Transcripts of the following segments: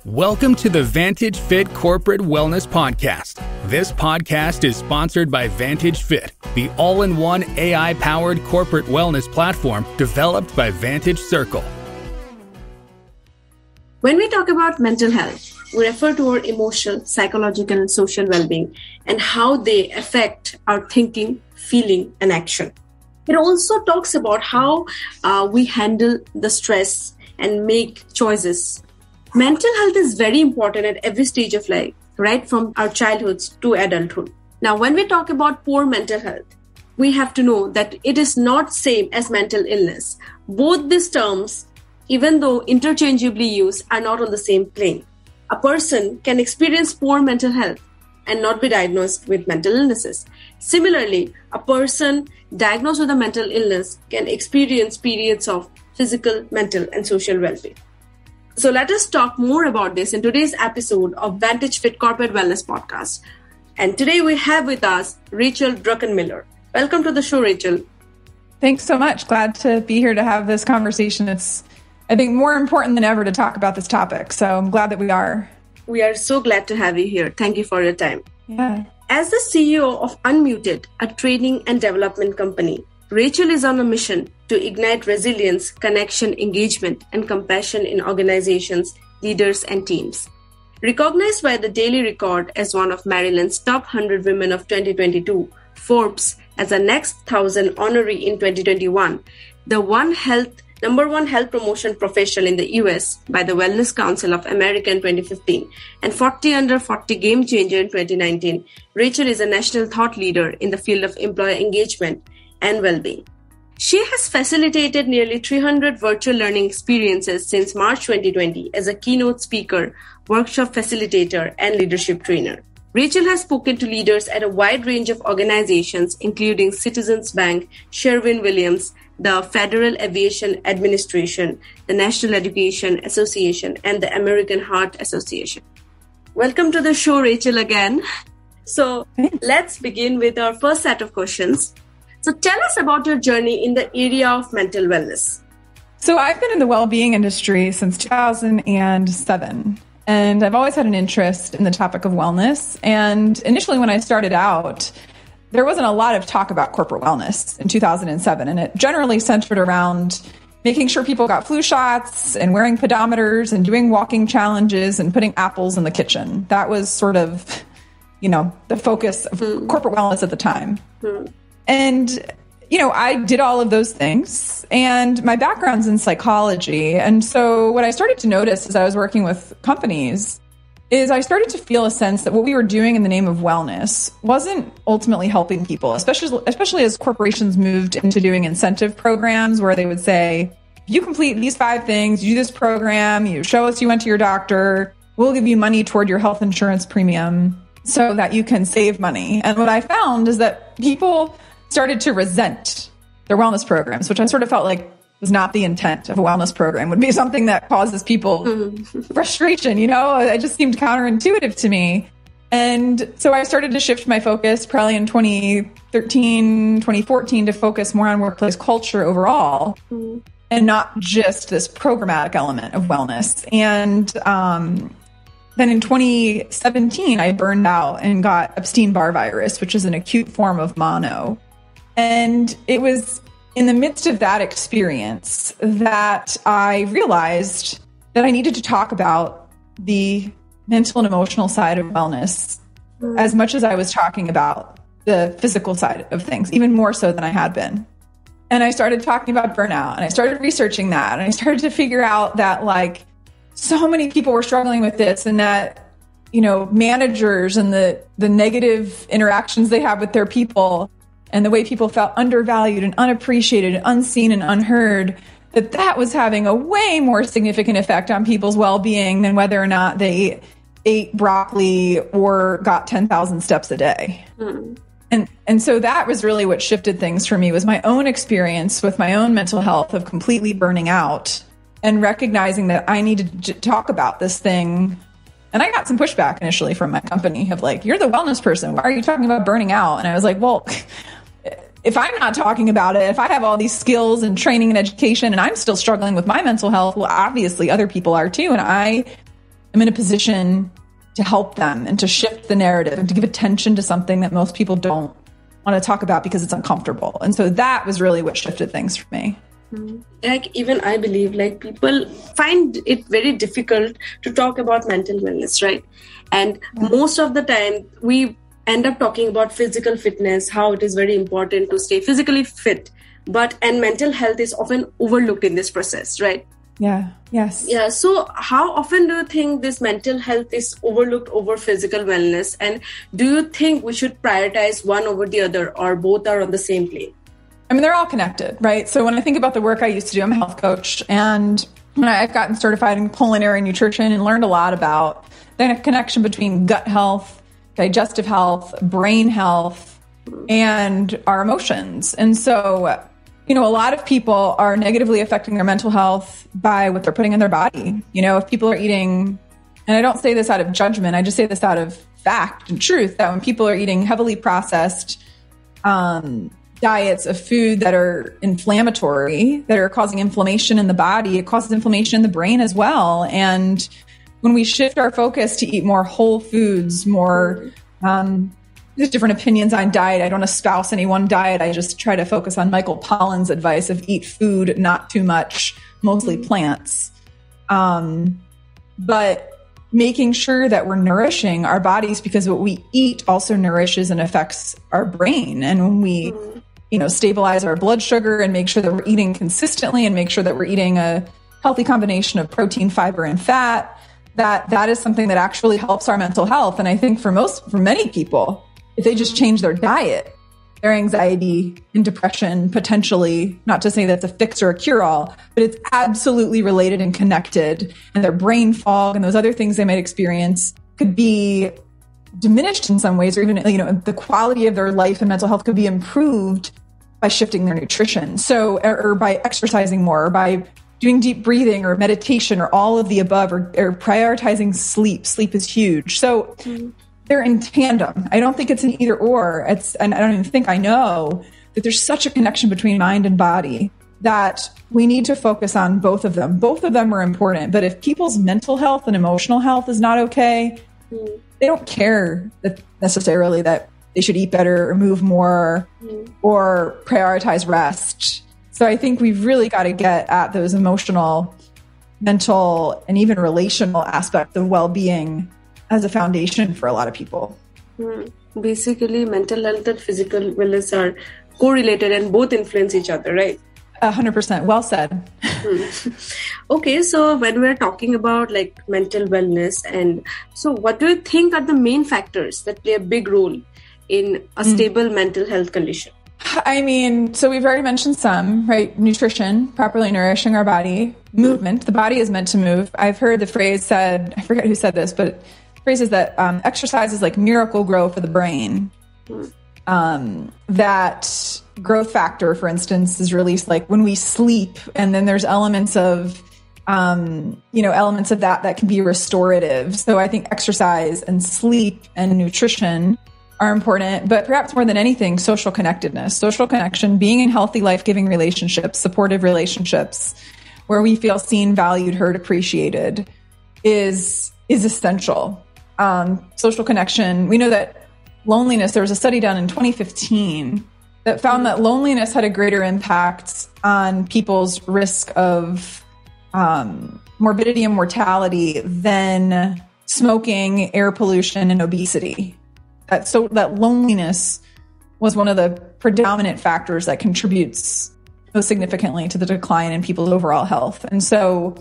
Welcome to the Vantage Fit Corporate Wellness Podcast. This podcast is sponsored by Vantage Fit, the all-in-one AI-powered corporate wellness platform developed by Vantage Circle. When we talk about mental health, we refer to our emotional, psychological, and social well-being and how they affect our thinking, feeling, and action. It also talks about how we handle the stress and make choices. Mental health is very important at every stage of life, right from our childhoods to adulthood. Now, when we talk about poor mental health, we have to know that it is not same as mental illness. Both these terms, even though interchangeably used, are not on the same plane. A person can experience poor mental health and not be diagnosed with mental illnesses. Similarly, a person diagnosed with a mental illness can experience periods of physical, mental, and social well-being. So let us talk more about this in today's episode of Vantage Fit Corporate Wellness Podcast. And today we have with us Rachel Druckenmiller. Welcome to the show, Rachel. Thanks so much. Glad to be here to have this conversation. It's, I think, more important than ever to talk about this topic. So I'm glad that we are. We are so glad to have you here. Thank you for your time. Yeah. As the CEO of Unmuted, a training and development company, Rachel is on a mission to ignite resilience, connection, engagement, and compassion in organizations, leaders, and teams. Recognized by the Daily Record as one of Maryland's top 100 women of 2022, Forbes as the next 1,000 honoree in 2021, the number one health promotion professional in the US by the Wellness Council of America in 2015, and 40 under 40 game changer in 2019, Rachel is a national thought leader in the field of employee engagement and well-being. She has facilitated nearly 300 virtual learning experiences since March 2020 as a keynote speaker, workshop facilitator, and leadership trainer. Rachel has spoken to leaders at a wide range of organizations, including Citizens Bank, Sherwin-Williams, the Federal Aviation Administration, the National Education Association, and the American Heart Association. Welcome to the show, Rachel, again. So let's begin with our first set of questions. So tell us about your journey in the area of mental wellness. So I've been in the well-being industry since 2007, and I've always had an interest in the topic of wellness. And initially when I started out, there wasn't a lot of talk about corporate wellness in 2007, and it generally centered around making sure people got flu shots and wearing pedometers and doing walking challenges and putting apples in the kitchen. That was sort of, the focus of corporate wellness at the time. And, I did all of those things, and my background's in psychology. And so what I started to notice as I was working with companies is I started to feel a sense that what we were doing in the name of wellness wasn't ultimately helping people, especially as corporations moved into doing incentive programs where they would say, if you complete these 5 things, you do this program, you show us you went to your doctor, we'll give you money toward your health insurance premium so that you can save money. And what I found is that people started to resent their wellness programs, which I sort of felt like was not the intent of a wellness program, would be something that causes people frustration. It just seemed counterintuitive to me. And so I started to shift my focus probably in 2013, 2014 to focus more on workplace culture overall and not just this programmatic element of wellness. And then in 2017, I burned out and got Epstein-Barr virus, which is an acute form of mono. And it was in the midst of that experience that I realized that I needed to talk about the mental and emotional side of wellness as much as I was talking about the physical side of things, even more so than I had been. And I started talking about burnout, and I started researching that, and I started to figure out that so many people were struggling with this, and that, managers and the negative interactions they have with their people and the way people felt undervalued and unappreciated and unseen and unheard, that was having a way more significant effect on people's well-being than whether or not they ate broccoli or got 10,000 steps a day. And so that was really what shifted things for me, was my own experience with my own mental health of completely burning out and recognizing that I needed to talk about this thing. And I got some pushback initially from my company of you're the wellness person. Why are you talking about burning out? And I was like, well, if I'm not talking about it, if I have all these skills and training and education and I'm still struggling with my mental health, well, obviously other people are too. And I am in a position to help them and to shift the narrative and to give attention to something that most people don't want to talk about because it's uncomfortable. And so that was really what shifted things for me. Like even I believe like people find it very difficult to talk about mental wellness, right? And most of the time we end up talking about physical fitness, how it is very important to stay physically fit, and mental health is often overlooked in this process, right? Yeah. Yes. Yeah. So how often do you think this mental health is overlooked over physical wellness? And do you think we should prioritize one over the other, or both are on the same plane? I mean, they're all connected, right? So when I think about the work I used to do, I'm a health coach, and I've gotten certified in culinary nutrition and learned a lot about the connection between gut health, digestive health, brain health, and our emotions. And so, a lot of people are negatively affecting their mental health by what they're putting in their body. If people are eating, and I don't say this out of judgment, I just say this out of fact and truth, that when people are eating heavily processed diets of food that are inflammatory, that are causing inflammation in the body, it causes inflammation in the brain as well. And when we shift our focus to eat more whole foods, more, there's different opinions on diet. I don't espouse any one diet. I just try to focus on Michael Pollan's advice of eat food, not too much, mostly plants. But making sure that we're nourishing our bodies, because what we eat also nourishes and affects our brain. And when we, stabilize our blood sugar and make sure that we're eating consistently and make sure that we're eating a healthy combination of protein, fiber, and fat, that is something that actually helps our mental health. And I think for many people, if they just change their diet, their anxiety and depression, potentially, not to say that's a fix or a cure-all, but it's absolutely related and connected, and their brain fog and those other things they might experience could be diminished in some ways, or even, the quality of their life and mental health could be improved by shifting their nutrition. So, or by exercising more, or by doing deep breathing or meditation or all of the above, or prioritizing sleep. Sleep is huge. So they're in tandem. I don't think it's an either or. And I don't even think I know that there's such a connection between mind and body that we need to focus on both of them. Both of them are important. But if people's mental health and emotional health is not okay, they don't care necessarily that they should eat better or move more or prioritize rest. So I think we've really got to get at those emotional, mental, and even relational aspects of well-being as a foundation for a lot of people. Basically, mental health and physical wellness are correlated and both influence each other, right? 100%. Well said. Okay, so when we're talking about like mental wellness, and so what do you think are the main factors that play a big role in a stable mental health condition? I mean, so we've already mentioned some, right? Nutrition, properly nourishing our body, movement. The body is meant to move. I've heard the phrase said, I forget who said this, but the phrase is that exercise is like miracle grow for the brain. That growth factor, for instance, is released like when we sleep, and then there's elements of, elements of that can be restorative. So I think exercise and sleep and nutrition are important, but perhaps more than anything, social connectedness, social connection, being in healthy, life-giving relationships, supportive relationships, where we feel seen, valued, heard, appreciated, is essential. Social connection. We know that loneliness, there was a study done in 2015 that found that loneliness had a greater impact on people's risk of morbidity and mortality than smoking, air pollution, and obesity. So that loneliness was one of the predominant factors that contributes most significantly to the decline in people's overall health. And so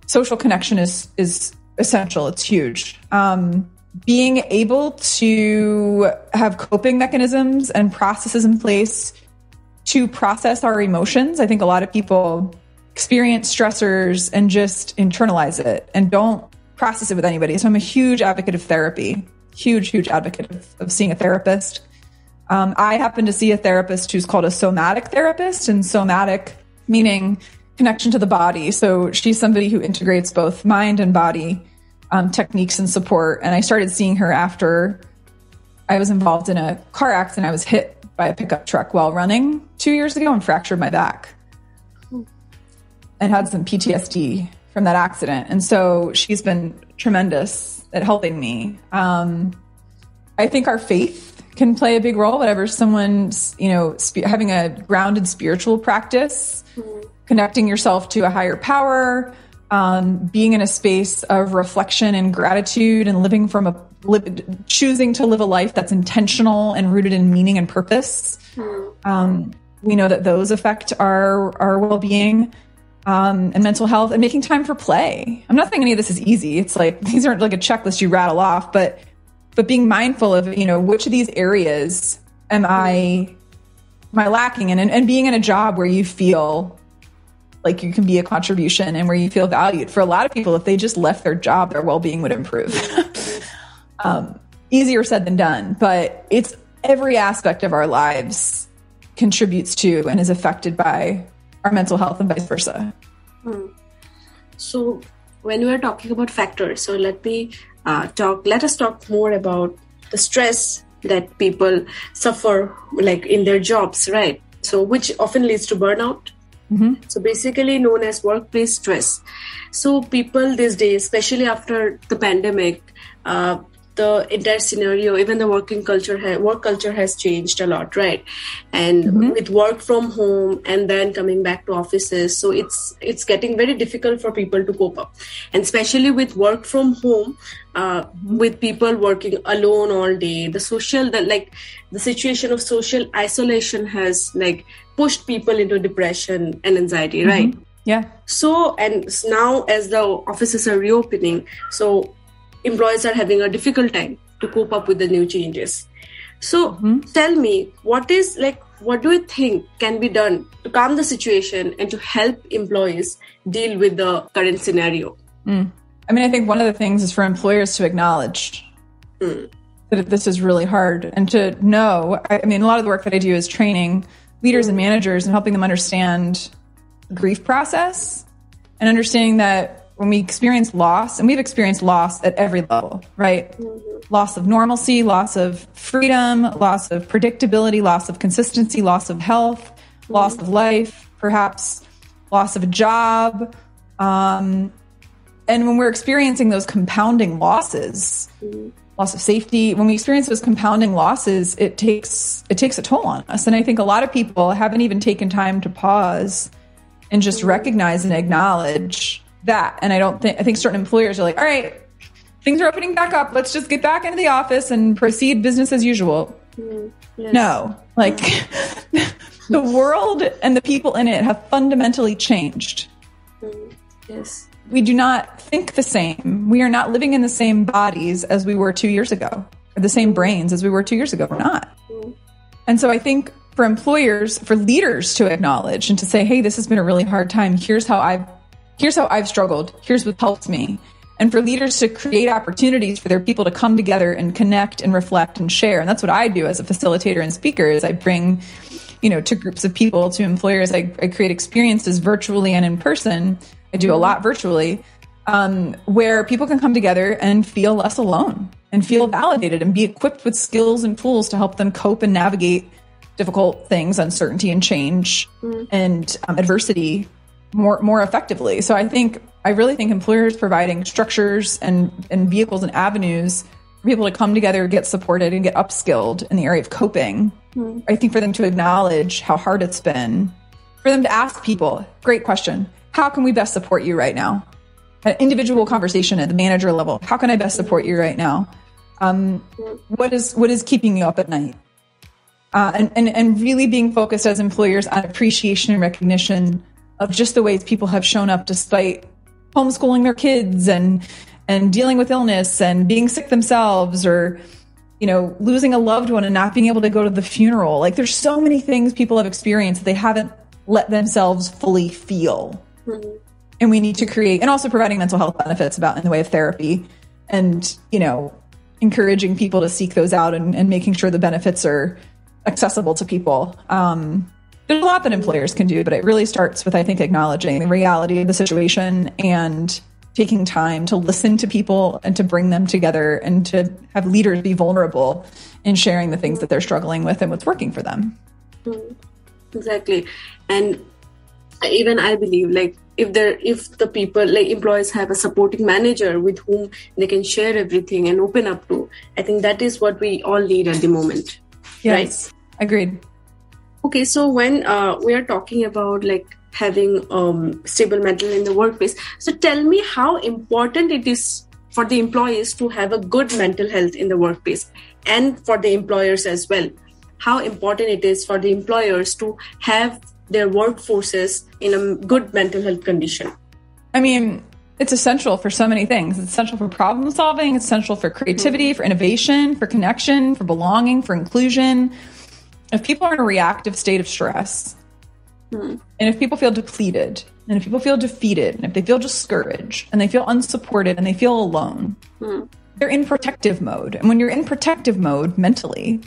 social connection is essential. It's huge. Being able to have coping mechanisms and processes in place to process our emotions. I think a lot of people experience stressors and just internalize it and don't process it with anybody. So I'm a huge advocate of therapy, huge advocate of seeing a therapist. I happen to see a therapist who's called a somatic therapist, and somatic meaning connection to the body. So she's somebody who integrates both mind and body techniques and support. And I started seeing her after I was involved in a car accident. I was hit by a pickup truck while running 2 years ago and fractured my back and had some PTSD from that accident. And so she's been tremendous at helping me. I think our faith can play a big role, whatever someone's, having a grounded spiritual practice, connecting yourself to a higher power, being in a space of reflection and gratitude and choosing to live a life that's intentional and rooted in meaning and purpose. We know that those affect our well-being and mental health, and making time for play. I'm not saying any of this is easy. It's like, these aren't like a checklist you rattle off, but being mindful of, which of these areas am I lacking in, and being in a job where you feel like you can be a contribution and where you feel valued. For a lot of people, if they just left their job, their well-being would improve. Easier said than done, but it's every aspect of our lives contributes to and is affected by our mental health and vice versa. So when we are talking about factors, so let us talk more about the stress that people suffer like in their jobs, right? So which often leads to burnout. So basically known as workplace stress. So people these days, especially after the pandemic, the entire scenario, even the work culture has changed a lot, right? And with work from home and then coming back to offices, so it's getting very difficult for people to cope up, and especially with work from home, with people working alone all day, the situation of social isolation has pushed people into depression and anxiety, right? Yeah. So, and now as the offices are reopening, so employees are having a difficult time to cope up with the new changes. So tell me, what do you think can be done to calm the situation and to help employees deal with the current scenario? I think one of the things is for employers to acknowledge that this is really hard, and to know, a lot of the work that I do is training leaders and managers and helping them understand the grief process, and understanding that when we experience loss, and we've experienced loss at every level, right? Loss of normalcy, loss of freedom, loss of predictability, loss of consistency, loss of health, loss of life, perhaps loss of a job. And when we're experiencing those compounding losses, loss of safety, when we experience those compounding losses, it takes a toll on us. And I think a lot of people haven't even taken time to pause and just recognize and acknowledge that. And I think certain employers are like, all right, things are opening back up. Let's just get back into the office and proceed business as usual. Yes. No, the world and the people in it have fundamentally changed. Yes. We do not think the same. We are not living in the same bodies as we were 2 years ago, or the same brains as we were 2 years ago. We're not. And so I think for employers, for leaders to acknowledge and to say, hey, this has been a really hard time. Here's how I've struggled. Here's what helps me. And for leaders to create opportunities for their people to come together and connect and reflect and share. And that's what I do as a facilitator and speaker, is I bring, to groups of people, to employers. I create experiences virtually and in person. I do a lot virtually, where people can come together and feel less alone and feel validated and be equipped with skills and tools to help them cope and navigate difficult things, uncertainty and change and adversity more effectively. So I really think employers providing structures and vehicles and avenues for people to come together, get supported, and get upskilled in the area of coping. I think for them to acknowledge how hard it's been, for them to ask people, great question, how can we best support you right now? An individual conversation at the manager level. How can I best support you right now? What is keeping you up at night? And really being focused as employers on appreciation and recognition of just the ways people have shown up despite homeschooling their kids and dealing with illness and being sick themselves, or, losing a loved one and not being able to go to the funeral. There's so many things people have experienced that they haven't let themselves fully feel. And we need to create, and also providing mental health benefits in the way of therapy, and, encouraging people to seek those out and making sure the benefits are accessible to people. There's a lot that employers can do, but it really starts with, I think, acknowledging the reality of the situation and taking time to listen to people and to bring them together and to have leaders be vulnerable in sharing the things that they're struggling with and what's working for them. Exactly. And even I believe, if the people, like employees, have a supporting manager with whom they can share everything and open up to, I think that is what we all need at the moment. Yes, right? Agreed. Okay, so when we are talking about like having stable mental in the workplace, so tell me how important it is for the employees to have a good mental health in the workplace, and for the employers as well. How important it is for the employers to have their workforces in a good mental health condition. I mean, it's essential for so many things. It's essential for problem solving. It's essential for creativity, for innovation, for connection, for belonging, for inclusion. If people are in a reactive state of stress, and if people feel depleted, and if people feel defeated, and if they feel discouraged, and they feel unsupported, and they feel alone, they're in protective mode. And when you're in protective mode mentally,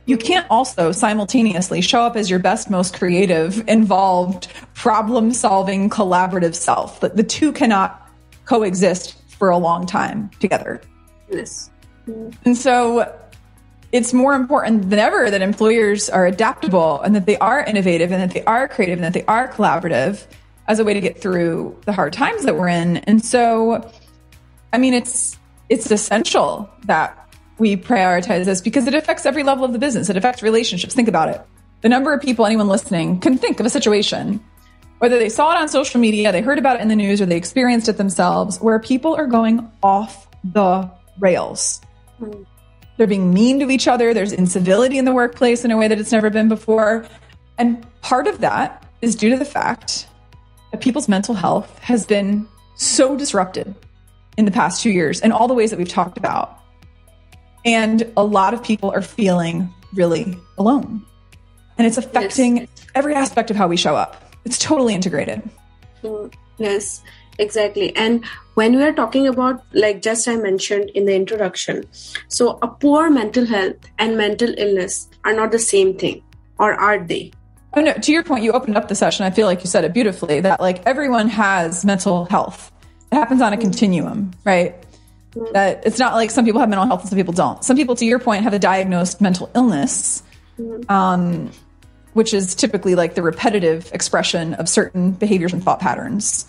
you can't also simultaneously show up as your best, most creative, involved, problem-solving, collaborative self. The two cannot coexist for a long time together. Yes. And so it's more important than ever that employers are adaptable and that they are innovative and that they are creative and that they are collaborative as a way to get through the hard times that we're in. And so, I mean, it's essential that we prioritize this because it affects every level of the business. It affects relationships. Think about it. The number of people, anyone listening, can think of a situation, whether they saw it on social media, they heard about it in the news, or they experienced it themselves, where people are going off the rails. They're being mean to each other. There's incivility in the workplace in a way that it's never been before. And part of that is due to the fact that people's mental health has been so disrupted in the past 2 years in all the ways that we've talked about. And a lot of people are feeling really alone. And it's affecting every aspect of how we show up. It's totally integrated. Yes, exactly. And when we are talking about, like just I mentioned in the introduction, so a poor mental health and mental illness are not the same thing, or are they? Oh, no, to your point, you opened up the session. I feel like you said it beautifully, that like everyone has mental health. It happens on a continuum, right? That it's not like some people have mental health and some people don't. Some people, to your point, have a diagnosed mental illness, which is typically like the repetitive expression of certain behaviors and thought patterns.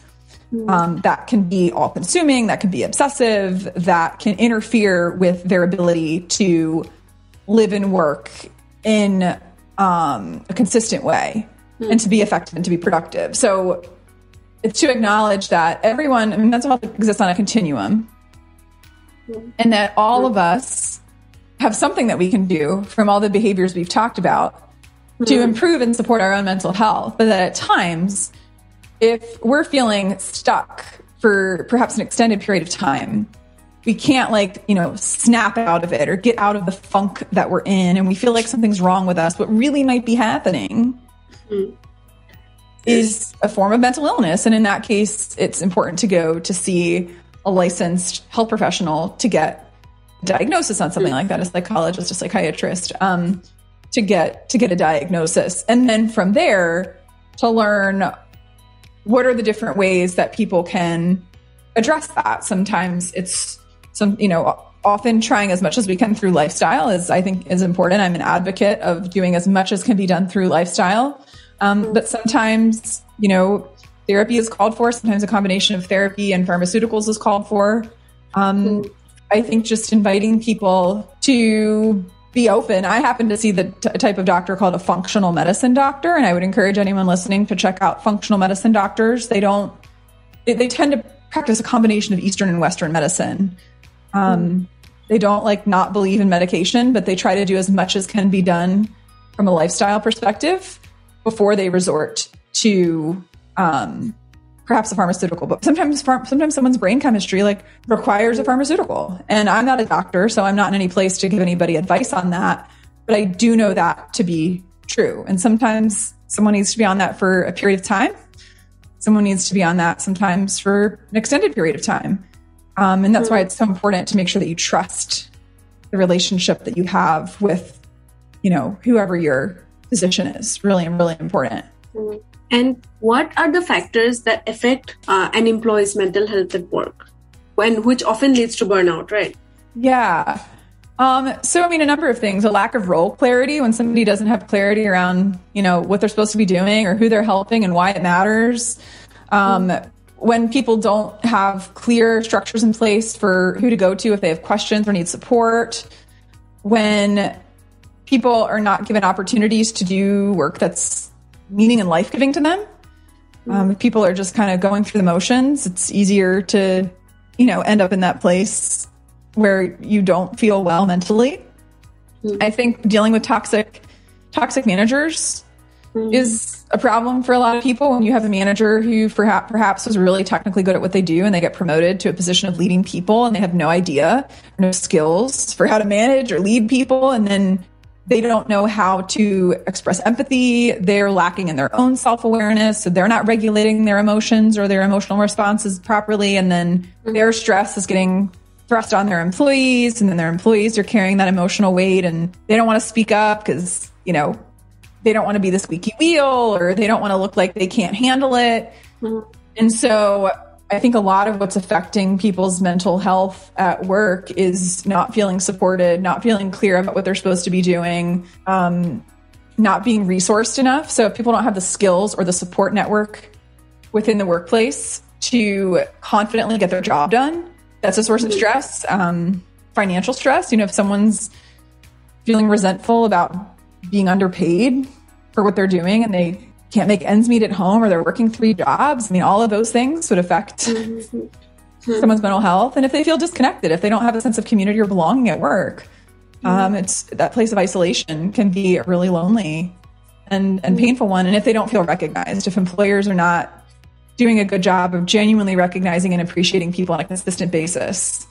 That can be all-consuming, that can be obsessive, that can interfere with their ability to live and work in a consistent way and to be effective and to be productive. So it's to acknowledge that everyone, I mean, mental health exists on a continuum. And that all of us have something that we can do from all the behaviors we've talked about to improve and support our own mental health. But that at times, if we're feeling stuck for perhaps an extended period of time, we can't snap out of it or get out of the funk that we're in. And we feel like something's wrong with us. What really might be happening is a form of mental illness. And in that case, it's important to go to see a licensed health professional to get a diagnosis on something like that, a psychologist, a psychiatrist, to get a diagnosis. And then from there to learn what are the different ways that people can address that. Sometimes it's often trying as much as we can through lifestyle I think is important. I'm an advocate of doing as much as can be done through lifestyle. But sometimes, therapy is called for. Sometimes a combination of therapy and pharmaceuticals is called for. I think just inviting people to be open. I happen to see the type of doctor called a functional medicine doctor, and I would encourage anyone listening to check out functional medicine doctors. They tend to practice a combination of Eastern and Western medicine. They don't not believe in medication, but they try to do as much as can be done from a lifestyle perspective before they resort to perhaps a pharmaceutical. But sometimes someone's brain chemistry requires a pharmaceutical. And I'm not a doctor, so I'm not in any place to give anybody advice on that. But I do know that to be true. And sometimes someone needs to be on that for a period of time. Someone needs to be on that sometimes for an extended period of time. And that's why it's so important to make sure that you trust the relationship that you have with, whoever your physician is. Really, really important. And what are the factors that affect an employee's mental health at work, which often leads to burnout, right? Yeah. So, a number of things. A lack of role clarity, when somebody doesn't have clarity around, what they're supposed to be doing or who they're helping and why it matters. When people don't have clear structures in place for who to go to if they have questions or need support, when people are not given opportunities to do work that's meaning and life-giving to them, if people are just kind of going through the motions, it's easier to, end up in that place where you don't feel well mentally. I think dealing with toxic managers is a problem for a lot of people. When you have a manager who perhaps was really technically good at what they do and they get promoted to a position of leading people and they have no idea, no skills for how to manage or lead people, and then they don't know how to express empathy. They're lacking in their own self-awareness. So they're not regulating their emotions or their emotional responses properly. And then their stress is getting thrust on their employees, and then their employees are carrying that emotional weight, and they don't want to speak up because, they don't want to be the squeaky wheel, or they don't want to look like they can't handle it. And so I think a lot of what's affecting people's mental health at work is not feeling supported, not feeling clear about what they're supposed to be doing, not being resourced enough. So if people don't have the skills or the support network within the workplace to confidently get their job done, that's a source of stress. Financial stress, if someone's feeling resentful about being underpaid for what they're doing and they can't make ends meet at home, or they're working 3 jobs. All of those things would affect someone's mental health. And if they feel disconnected, if they don't have a sense of community or belonging at work, it's that place of isolation can be a really lonely and painful one. And if they don't feel recognized, if employers are not doing a good job of genuinely recognizing and appreciating people on a consistent basis,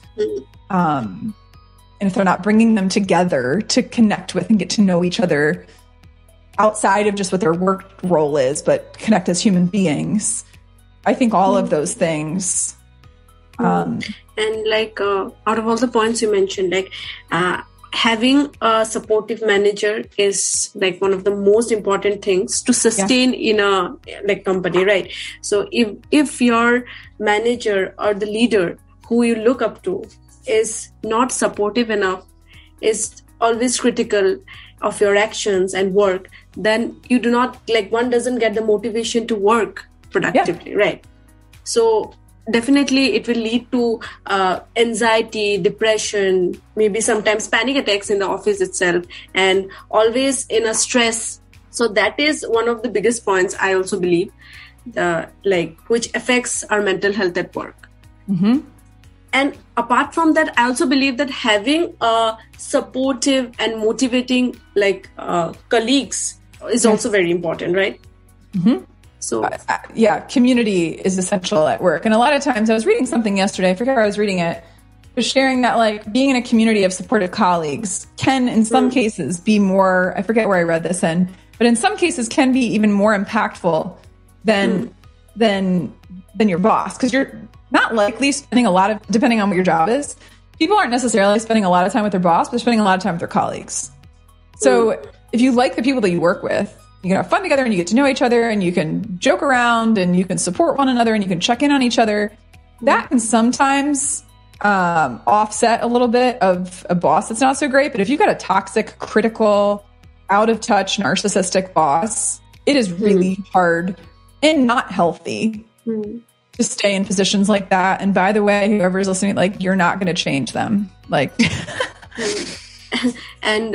and if they're not bringing them together to connect with and get to know each other outside of just what their work role is, but connect as human beings, I think all of those things. And out of all the points you mentioned, having a supportive manager is one of the most important things to sustain in a company, right? So if your manager or the leader who you look up to is not supportive enough, is always critical of your actions and work, then you do not, one doesn't get the motivation to work productively, right? So definitely it will lead to anxiety, depression, maybe sometimes panic attacks in the office itself, and always in a stress. So that is one of the biggest points, I also believe, which affects our mental health at work. And apart from that, I also believe that having a supportive and motivating colleagues is also very important, right? So community is essential at work. And a lot of times, I was reading something yesterday, I forget where I was reading it, was sharing that being in a community of supportive colleagues can in some cases be more, I forget where I read this in, but in some cases can be even more impactful than your boss, because you're not likely spending a lot of, depending on what your job is, people aren't necessarily spending a lot of time with their boss, but they're spending a lot of time with their colleagues. So if you like the people that you work with, you can have fun together and you get to know each other and you can joke around and you can support one another and you can check in on each other. That can sometimes offset a little bit of a boss that's not so great. But if you've got a toxic, critical, out of touch, narcissistic boss, it is really hard and not healthy to stay in positions like that. And by the way, whoever's listening, you're not going to change them. And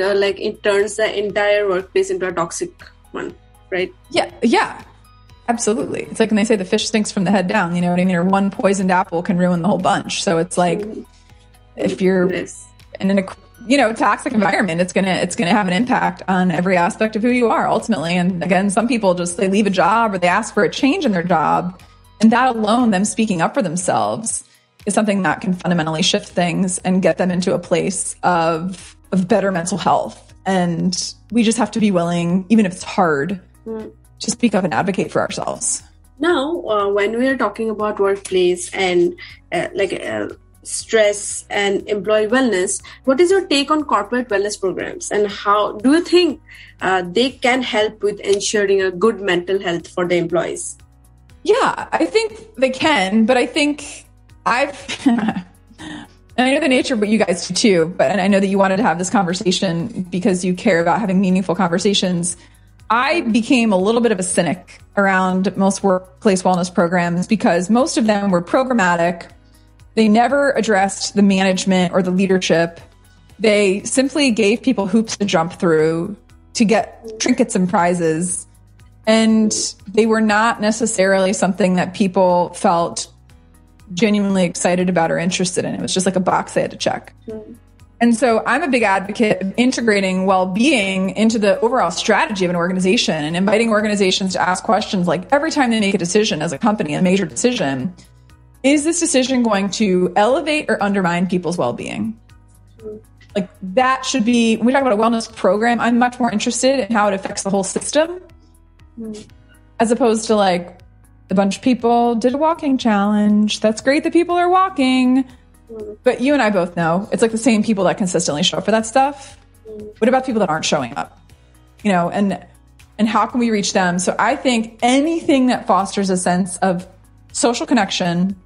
it turns the entire workplace into a toxic one, right? Yeah, absolutely. It's when they say the fish stinks from the head down, you know what I mean? Or one poisoned apple can ruin the whole bunch. So it's if you're in a toxic environment, it's gonna have an impact on every aspect of who you are ultimately. And again, some people they leave a job or they ask for a change in their job, and that alone, them speaking up for themselves, is something that can fundamentally shift things and get them into a place of better mental health. And we just have to be willing, even if it's hard, to speak up and advocate for ourselves. Now, when we are talking about workplace and stress and employee wellness, what is your take on corporate wellness programs, and how do you think they can help with ensuring a good mental health for the employees? Yeah, I think they can, but I think and I know the nature of what you guys do too, and I know that you wanted to have this conversation because you care about having meaningful conversations. I became a little bit of a cynic around most workplace wellness programs because most of them were programmatic. They never addressed the management or the leadership. They simply gave people hoops to jump through to get trinkets and prizes. And they were not necessarily something that people felt genuinely excited about or interested in. It was just like a box they had to check. And so I'm a big advocate of integrating well-being into the overall strategy of an organization and inviting organizations to ask questions like every time they make a decision as a company, a major decision, is this decision going to elevate or undermine people's well-being? Like that should be, when we talk about a wellness program, I'm much more interested in how it affects the whole system as opposed to like a bunch of people did a walking challenge. That's great that people are walking. But you and I both know it's like the same people that consistently show up for that stuff. What about people that aren't showing up? You know, and how can we reach them? So I think anything that fosters a sense of social connection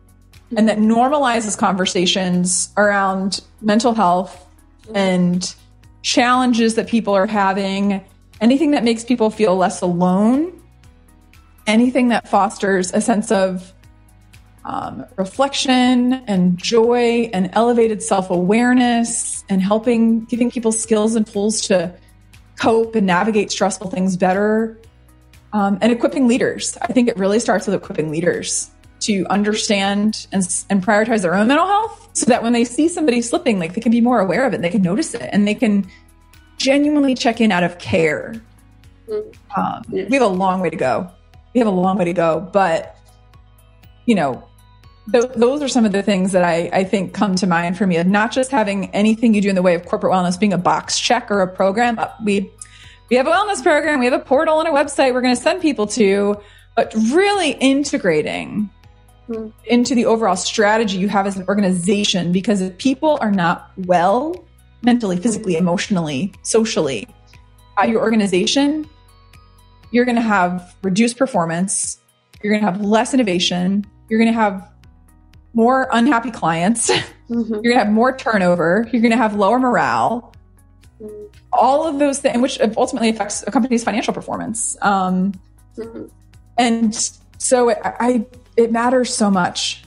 and that normalizes conversations around mental health and challenges that people are having, anything that makes people feel less alone, anything that fosters a sense of reflection and joy and elevated self-awareness and giving people skills and tools to cope and navigate stressful things better, and equipping leaders. I think it really starts with equipping leaders to understand and prioritize their own mental health so that when they see somebody slipping, like they can be more aware of it, they can notice it, and they can genuinely check in out of care. We have a long way to go. But you know, those are some of the things that I think come to mind for me, of not just having anything you do in the way of corporate wellness being a box check or a program. We have a wellness program, we have a portal and a website we're going to send people to, but really integrating into the overall strategy you have as an organization, because if people are not well, mentally, physically, emotionally, socially, at your organization, you're going to have reduced performance, you're going to have less innovation, you're going to have more unhappy clients, you're going to have more turnover, you're going to have lower morale, all of those things, which ultimately affects a company's financial performance. And so it matters so much.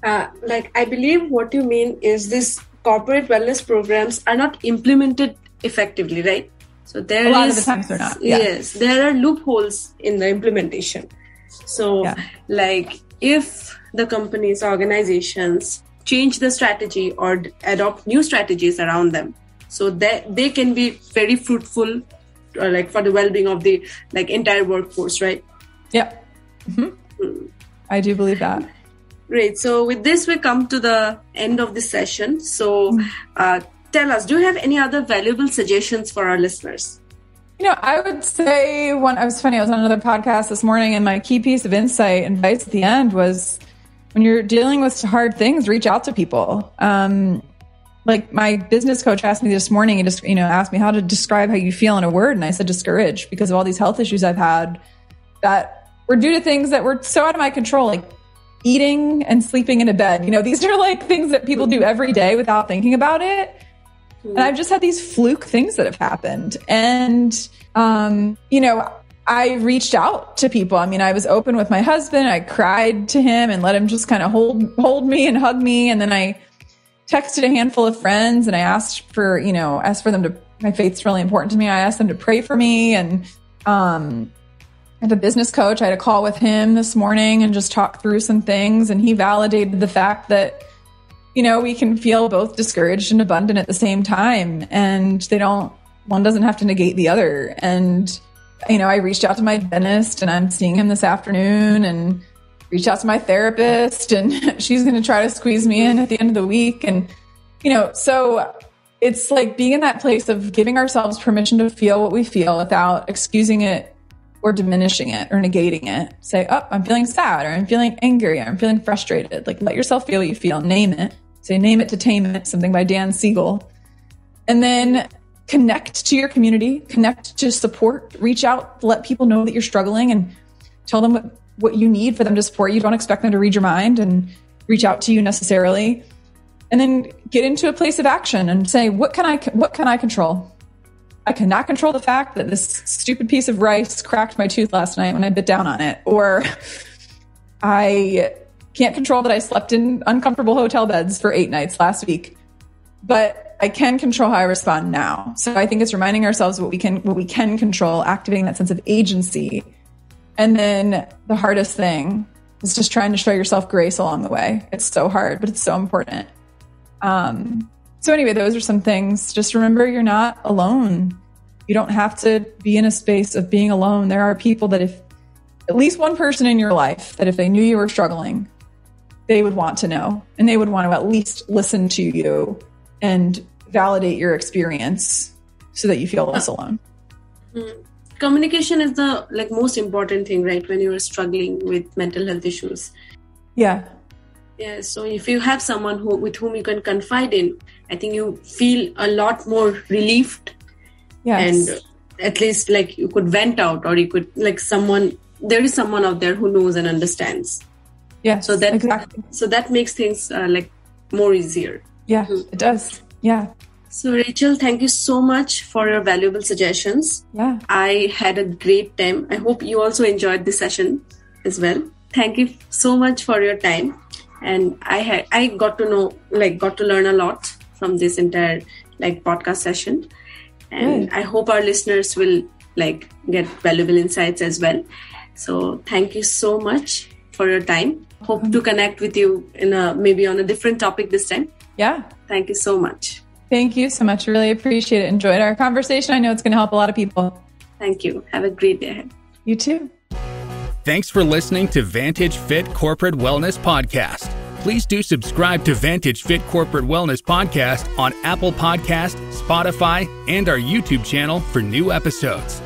I believe what you mean is this corporate wellness programs are not implemented effectively, right? So a lot of the times they're not. Yes, there are loopholes in the implementation. So like if the companies, organizations change the strategy or adopt new strategies around them, so that they can be very fruitful, like for the well-being of the entire workforce, right? Yep. I do believe that. Great. So with this, we come to the end of the session. So tell us, do you have any other valuable suggestions for our listeners? You know, I would say I was on another podcast this morning, and my key piece of insight and advice at the end was, when you're dealing with hard things, reach out to people. Like my business coach asked me this morning, he just, asked me how to describe how you feel in a word. And I said, discouraged, because of all these health issues I've had that were due to things that were so out of my control, like eating and sleeping in a bed. These are like things that people do every day without thinking about it. And I've just had these fluke things that have happened. And, I reached out to people. I mean, I was open with my husband. I cried to him and let him just kind of hold me and hug me. And then I texted a handful of friends and I asked for them to, my faith's really important to me. I asked them to pray for me. And, the business coach, I had a call with him this morning and just talked through some things. And he validated the fact that, we can feel both discouraged and abundant at the same time. And one doesn't have to negate the other. And, I reached out to my dentist and I'm seeing him this afternoon, and reached out to my therapist, and she's going to try to squeeze me in at the end of the week. And, so it's like being in that place of giving ourselves permission to feel what we feel without excusing it or diminishing it or negating it. Say, I'm feeling sad, or I'm feeling angry, or I'm feeling frustrated. Like, let yourself feel what you feel. Name it. Say, name it to tame it, something by Dan Siegel. And then connect to your community, connect to support, reach out, let people know that you're struggling, and tell them what you need for them to support you. Don't expect them to read your mind and reach out to you necessarily. And then get into a place of action and say, what can I control? I cannot control the fact that this stupid piece of rice cracked my tooth last night when I bit down on it. Or I can't control that I slept in uncomfortable hotel beds for 8 nights last week. But I can control how I respond now. So I think it's reminding ourselves what we can control, activating that sense of agency. And then the hardest thing is just trying to show yourself grace along the way. It's so hard, but it's so important. So anyway, those are some things. Just remember, you're not alone. You don't have to be in a space of being alone. There are people that, if at least one person in your life, that if they knew you were struggling, they would want to know, and they would want to at least listen to you and validate your experience so that you feel less alone. Communication is the most important thing, right? When you're struggling with mental health issues. Yeah. Yeah. So if you have someone with whom you can confide in, I think you feel a lot more relieved. Yes. And at least you could vent out, or you could there is someone out there who knows and understands. Yeah. So that exactly. So that makes things more easier. Yeah, it does. Yeah. So Rachel, thank you so much for your valuable suggestions. Yeah. I had a great time. I hope you also enjoyed this session as well. Thank you so much for your time. And I got to know, got to learn a lot from this entire podcast session. And I hope our listeners will get valuable insights as well. So thank you so much for your time. Hope to connect with you maybe on a different topic this time. Yeah. Thank you so much. Thank you so much. Really appreciate it. Enjoyed our conversation. I know it's going to help a lot of people. Thank you. Have a great day ahead. You too. Thanks for listening to Vantage Fit Corporate Wellness Podcast. Please do subscribe to Vantage Fit Corporate Wellness Podcast on Apple Podcasts, Spotify, and our YouTube channel for new episodes.